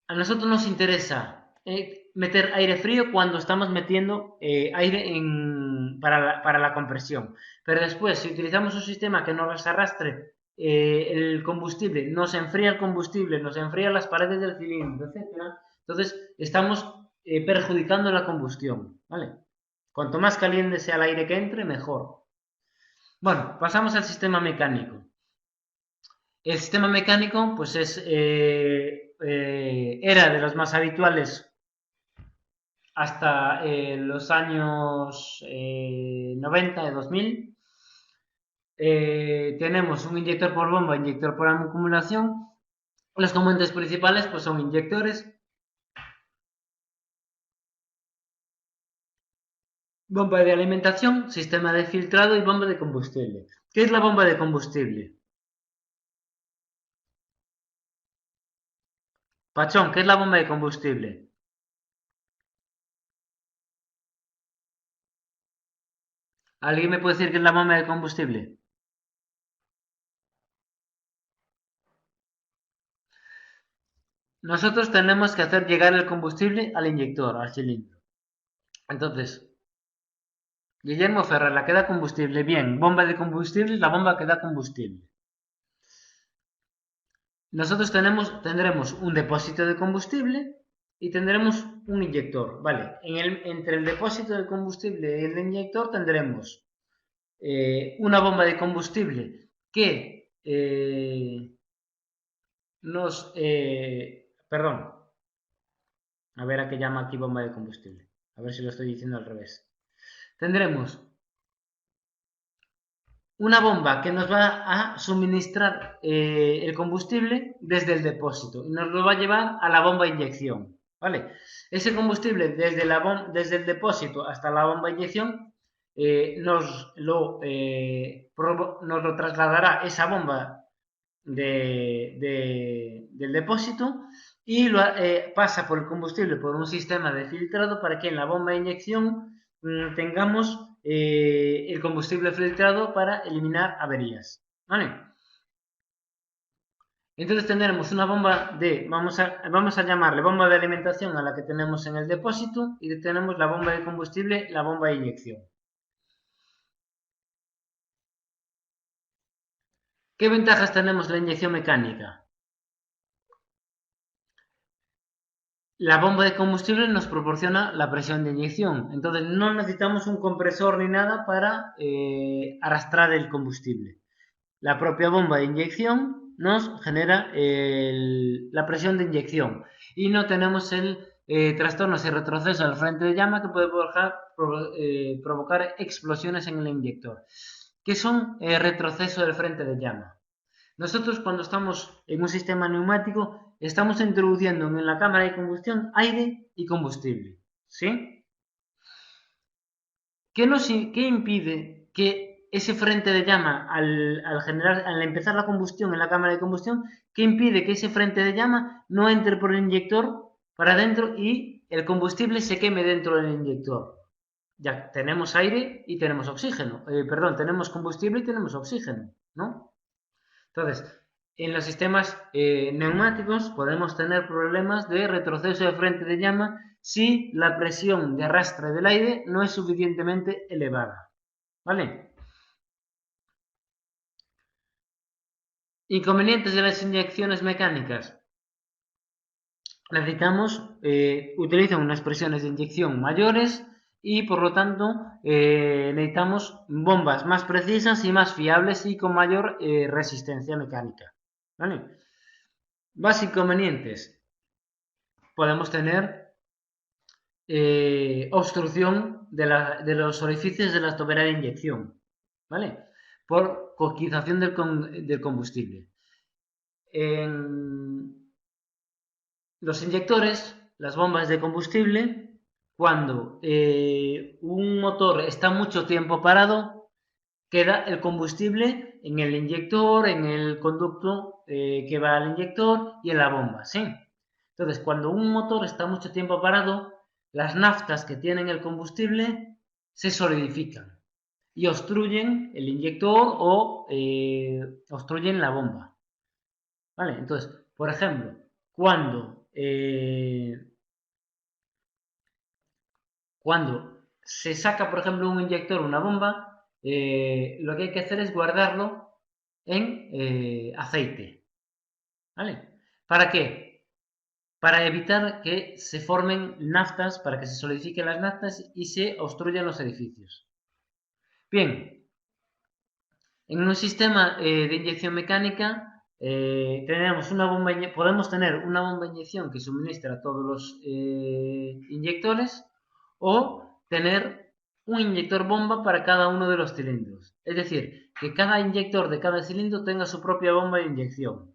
A nosotros nos interesa meter aire frío cuando estamos metiendo aire para la compresión. Pero después, si utilizamos un sistema que nos arrastre el combustible, nos enfría el combustible, nos enfría las paredes del cilindro, etcétera, entonces estamos perjudicando la combustión, ¿vale? Cuanto más caliente sea el aire que entre, mejor. Bueno, pasamos al sistema mecánico. El sistema mecánico, pues era de los más habituales hasta los años 90 de 2000. Tenemos un inyector por bomba, inyector por acumulación. Los componentes principales pues son inyectores, bomba de alimentación, sistema de filtrado y bomba de combustible. ¿Qué es la bomba de combustible? Pachón, ¿qué es la bomba de combustible? ¿Alguien me puede decir qué es la bomba de combustible? Nosotros tenemos que hacer llegar el combustible al inyector, al cilindro. Entonces, Guillermo Ferrer, la que da combustible. Bien, bomba de combustible, la bomba que da combustible. Nosotros tendremos un depósito de combustible y tendremos un inyector, ¿vale? Entre el depósito de combustible y el inyector tendremos una bomba de combustible que perdón, a ver a qué llama aquí bomba de combustible. A ver si lo estoy diciendo al revés. Tendremos una bomba que nos va a suministrar el combustible desde el depósito y nos lo va a llevar a la bomba de inyección, ¿vale? Ese combustible desde el depósito hasta la bomba de inyección nos lo trasladará esa bomba del depósito y pasa por el combustible por un sistema de filtrado para que en la bomba de inyección tengamos el combustible filtrado para eliminar averías, ¿vale? Entonces tendremos una bomba vamos a llamarle bomba de alimentación a la que tenemos en el depósito y tenemos la bomba de combustible, la bomba de inyección. ¿Qué ventajas tenemos de la inyección mecánica? La bomba de combustible nos proporciona la presión de inyección, entonces no necesitamos un compresor ni nada para arrastrar el combustible. La propia bomba de inyección nos genera la presión de inyección y no tenemos el trastorno y retroceso del frente de llama que puede provocar explosiones en el inyector. ¿Qué son retroceso del frente de llama? Nosotros cuando estamos en un sistema neumático estamos introduciendo en la cámara de combustión aire y combustible, ¿sí? ¿Qué impide que ese frente de llama al empezar la combustión en la cámara de combustión, qué impide que ese frente de llama no entre por el inyector para adentro y el combustible se queme dentro del inyector? Ya tenemos aire y tenemos oxígeno, tenemos combustible y tenemos oxígeno, ¿no? Entonces, en los sistemas neumáticos podemos tener problemas de retroceso de frente de llama si la presión de arrastre del aire no es suficientemente elevada, ¿vale? Inconvenientes de las inyecciones mecánicas. Utilizan unas presiones de inyección mayores y por lo tanto necesitamos bombas más precisas y más fiables y con mayor resistencia mecánica, ¿vale? Más inconvenientes. Podemos tener obstrucción de los orificios de la tobera de inyección, ¿vale? Por coquización del combustible. En los inyectores, las bombas de combustible, cuando un motor está mucho tiempo parado, queda el combustible en el inyector, en el conducto que va al inyector y en la bomba, ¿sí? Entonces, cuando un motor está mucho tiempo parado, las naftas que tienen el combustible se solidifican y obstruyen el inyector o obstruyen la bomba, ¿vale? Entonces, por ejemplo, cuando se saca, por ejemplo, un inyector, una bomba, lo que hay que hacer es guardarlo en aceite, ¿vale? ¿Para qué? Para evitar que se formen naftas, para que se solidifiquen las naftas y se obstruyan los edificios. Bien, en un sistema de inyección mecánica podemos tener una bomba de inyección que suministra a todos los inyectores o tener un inyector bomba para cada uno de los cilindros. Es decir, que cada inyector de cada cilindro tenga su propia bomba de inyección.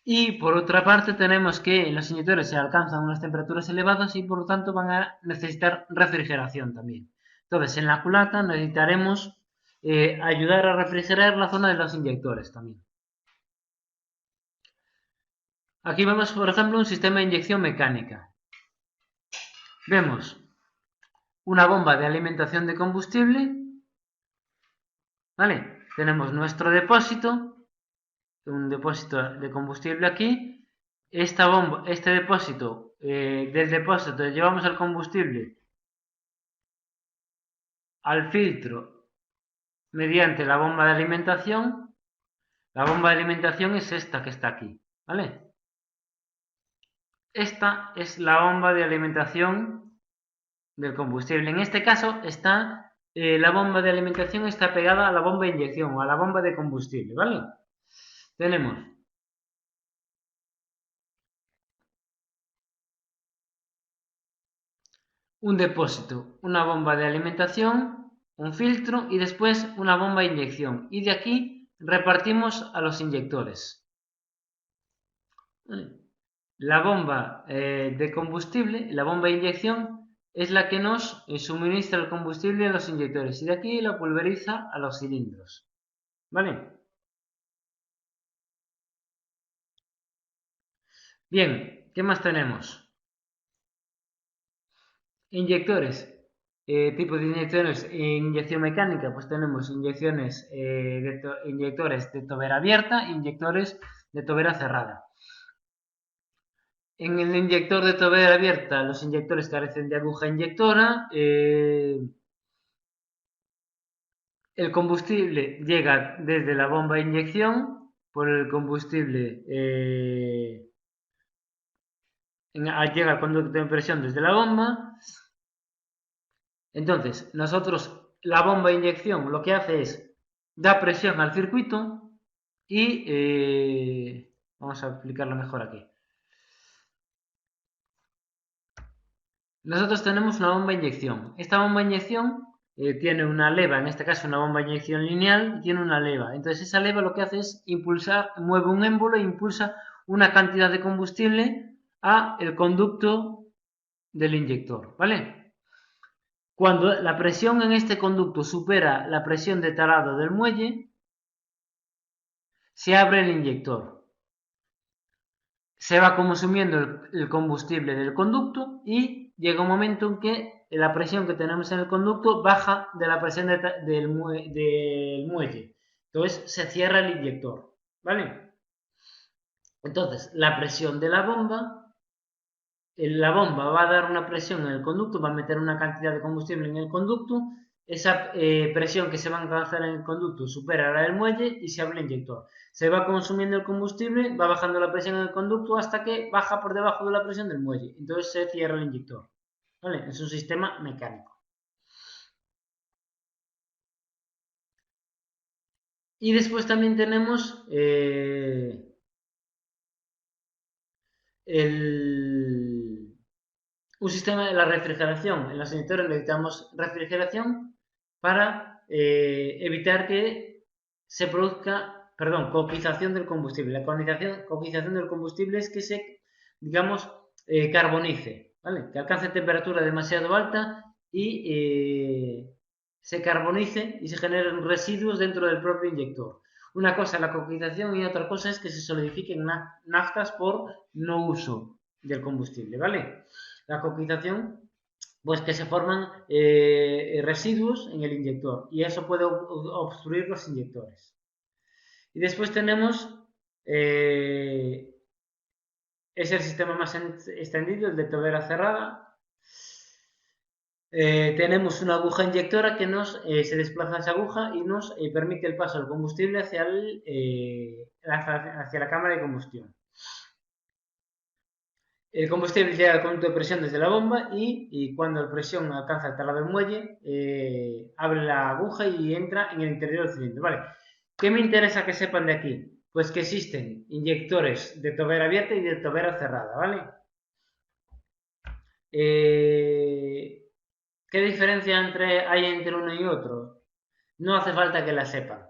Y por otra parte tenemos que en los inyectores se alcanzan unas temperaturas elevadas y por lo tanto van a necesitar refrigeración también. Entonces en la culata necesitaremos ayudar a refrigerar la zona de los inyectores también. Aquí vemos por ejemplo un sistema de inyección mecánica. Vemos una bomba de alimentación de combustible, ¿vale? Tenemos nuestro depósito, un depósito de combustible aquí. Este depósito, del depósito llevamos el combustible al filtro mediante la bomba de alimentación. La bomba de alimentación es esta que está aquí, ¿vale? Esta es la bomba de alimentación del combustible. En este caso está la bomba de alimentación está pegada a la bomba de inyección o a la bomba de combustible, ¿vale? Tenemos un depósito, una bomba de alimentación, un filtro y después una bomba de inyección. Y de aquí repartimos a los inyectores. La bomba de combustible, la bomba de inyección, es la que nos suministra el combustible a los inyectores y de aquí lo pulveriza a los cilindros. ¿Vale? Bien, ¿qué más tenemos? Inyectores. Tipos de inyecciones. Inyección mecánica, pues tenemos inyectores de tobera abierta e inyectores de tobera cerrada. En el inyector de tobera abierta, los inyectores carecen de aguja inyectora. El combustible llega desde la bomba de inyección por el combustible. Llega al conducto de presión desde la bomba. Entonces, la bomba de inyección lo que hace es da presión al circuito y vamos a explicarlo mejor aquí. Nosotros tenemos una bomba de inyección. Esta bomba de inyección tiene una leva, en este caso una bomba de inyección lineal, tiene una leva. Entonces esa leva lo que hace es mueve un émbolo e impulsa una cantidad de combustible a el conducto del inyector, ¿vale? Cuando la presión en este conducto supera la presión de talado del muelle, se abre el inyector. Se va consumiendo el combustible del conducto y llega un momento en que la presión que tenemos en el conducto baja de la presión del muelle. Entonces se cierra el inyector, ¿vale? Entonces la presión de la bomba va a dar una presión en el conducto, va a meter una cantidad de combustible en el conducto, esa presión que se va a alcanzar en el conducto supera la del muelle y se abre el inyector. Se va consumiendo el combustible, va bajando la presión en el conducto hasta que baja por debajo de la presión del muelle. Entonces se cierra el inyector. ¿Vale? Es un sistema mecánico. Y después también tenemos el, un sistema de la refrigeración. En los inyectores necesitamos refrigeración para evitar que se produzca, perdón, coquización del combustible. La coquización del combustible es que se, digamos, carbonice, ¿vale? Que alcance temperatura demasiado alta y se carbonice y se generen residuos dentro del propio inyector. Una cosa es la coquización y otra cosa es que se solidifiquen naftas por no uso del combustible, ¿vale? La coquización, pues que se forman residuos en el inyector y eso puede obstruir los inyectores. Y después tenemos, es el sistema más extendido, el de tobera cerrada. Tenemos una aguja inyectora que se desplaza esa aguja y nos permite el paso del combustible hacia la cámara de combustión. El combustible llega al conducto de presión desde la bomba y cuando la presión alcanza el talado del muelle, abre la aguja y entra en el interior del cilindro. Vale. ¿Qué me interesa que sepan de aquí? Pues que existen inyectores de tobera abierta y de tobera cerrada, ¿vale? ¿Qué diferencia hay entre uno y otro? No hace falta que la sepan.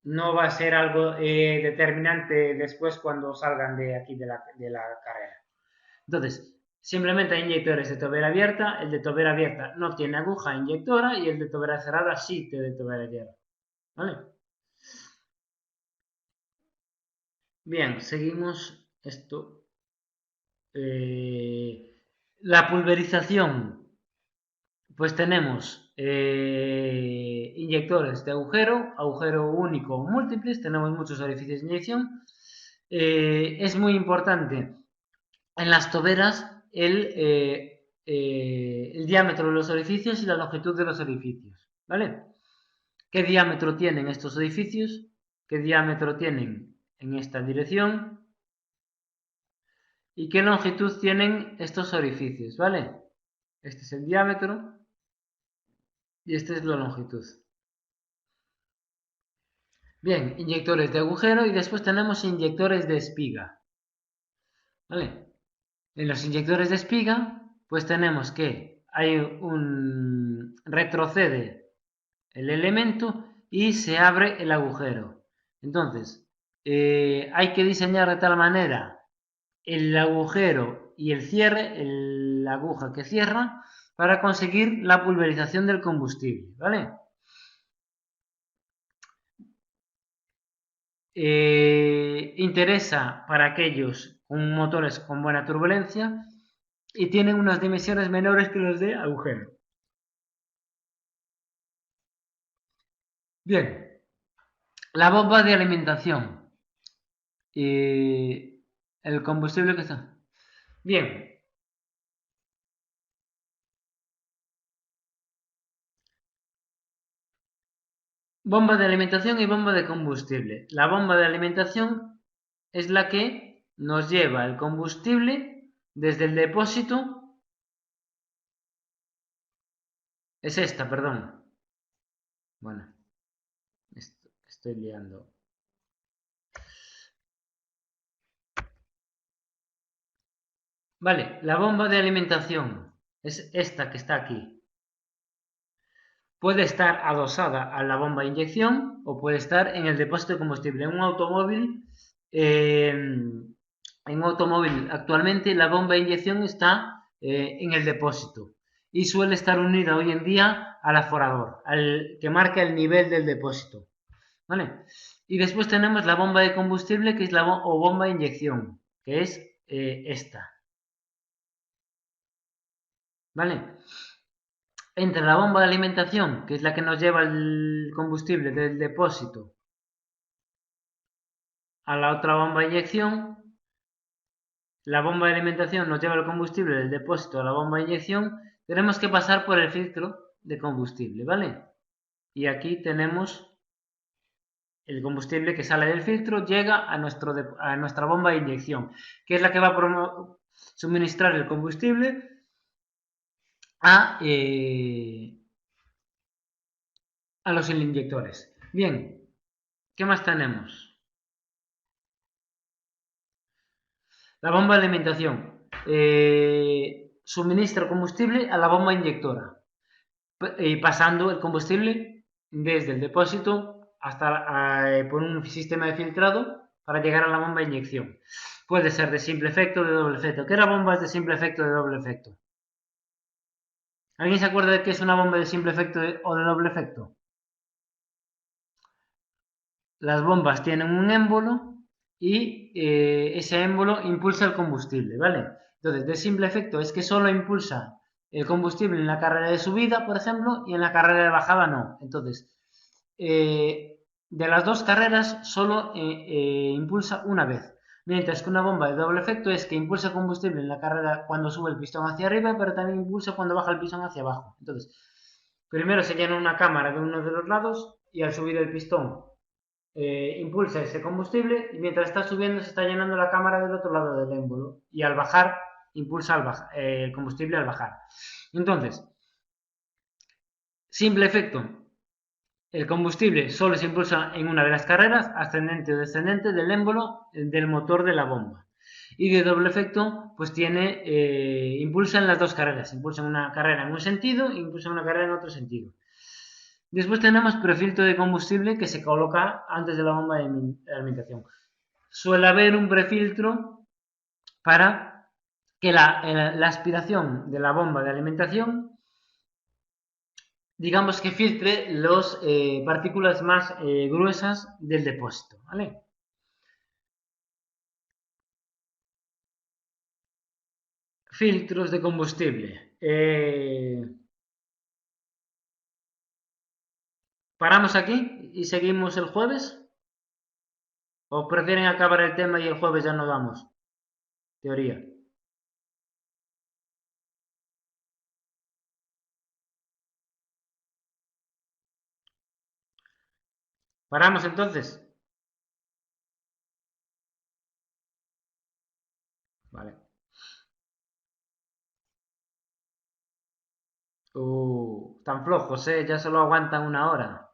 No va a ser algo determinante después cuando salgan de aquí de la carrera. Entonces, simplemente hay inyectores de tobera abierta. El de tobera abierta no tiene aguja inyectora y el de tobera cerrada sí tiene tobera abierta. ¿Vale? Bien, seguimos esto. La pulverización. Pues tenemos inyectores de agujero único o múltiples. Tenemos muchos orificios de inyección. Es muy importante en las toberas el diámetro de los orificios y la longitud de los orificios, ¿vale? ¿Qué diámetro tienen estos orificios? ¿Qué diámetro tienen en esta dirección? ¿Y qué longitud tienen estos orificios, ¿vale? Este es el diámetro y esta es la longitud. Bien, inyectores de agujero y después tenemos inyectores de espiga. ¿Vale? En los inyectores de espiga, pues tenemos que hay un retrocede el elemento y se abre el agujero. Entonces, hay que diseñar de tal manera el agujero y el cierre, la aguja que cierra, para conseguir la pulverización del combustible, ¿vale? Interesa para aquellos con motores con buena turbulencia y tienen unas dimensiones menores que los de agujero. Bien, la bomba de alimentación. El combustible que está. Bien, bomba de alimentación y bomba de combustible. La bomba de alimentación es la que nos lleva el combustible desde el depósito. Es esta, perdón. Bueno, estoy liando. Vale, la bomba de alimentación es esta que está aquí. Puede estar adosada a la bomba de inyección o puede estar en el depósito de combustible. En un automóvil actualmente la bomba de inyección está en el depósito y suele estar unida hoy en día al aforador, al que marca el nivel del depósito. ¿Vale? Y después tenemos la bomba de combustible, que es la bomba de inyección, que es esta. ¿Vale? Entre la bomba de alimentación, que es la que nos lleva el combustible del depósito a la otra bomba de inyección, la bomba de alimentación nos lleva el combustible del depósito a la bomba de inyección, tenemos que pasar por el filtro de combustible, ¿vale? Y aquí tenemos el combustible que sale del filtro, llega a nuestra bomba de inyección, que es la que va a suministrar el combustible a, a los inyectores. Bien, ¿qué más tenemos? La bomba de alimentación suministra combustible a la bomba inyectora, pasando el combustible desde el depósito hasta por un sistema de filtrado para llegar a la bomba de inyección. Puede ser de simple efecto o de doble efecto. ¿Qué era bombas de simple efecto o de doble efecto? ¿Alguien se acuerda de qué es una bomba de simple efecto o de doble efecto? Las bombas tienen un émbolo y ese émbolo impulsa el combustible, ¿vale? Entonces, de simple efecto es que solo impulsa el combustible en la carrera de subida, por ejemplo, y en la carrera de bajada no. Entonces, de las dos carreras solo impulsa una vez. Mientras que una bomba de doble efecto es que impulsa combustible en la carrera cuando sube el pistón hacia arriba, pero también impulsa cuando baja el pistón hacia abajo. Entonces, primero se llena una cámara de uno de los lados y al subir el pistón impulsa ese combustible y mientras está subiendo se está llenando la cámara del otro lado del émbolo y al bajar impulsa el combustible al bajar. Entonces, simple efecto, el combustible solo se impulsa en una de las carreras, ascendente o descendente del émbolo del motor de la bomba. Y de doble efecto, pues impulsa en las dos carreras, impulsa en una carrera en un sentido e impulsa en una carrera en otro sentido. Después tenemos prefiltro de combustible que se coloca antes de la bomba de alimentación. Suele haber un prefiltro para que la aspiración de la bomba de alimentación, digamos que filtre las partículas más gruesas del depósito, ¿vale? Filtros de combustible. ¿Paramos aquí y seguimos el jueves? ¿O prefieren acabar el tema y el jueves ya no damos? Teoría. ¿Paramos entonces? Vale. Tan flojos, ¿eh? Ya solo aguantan una hora.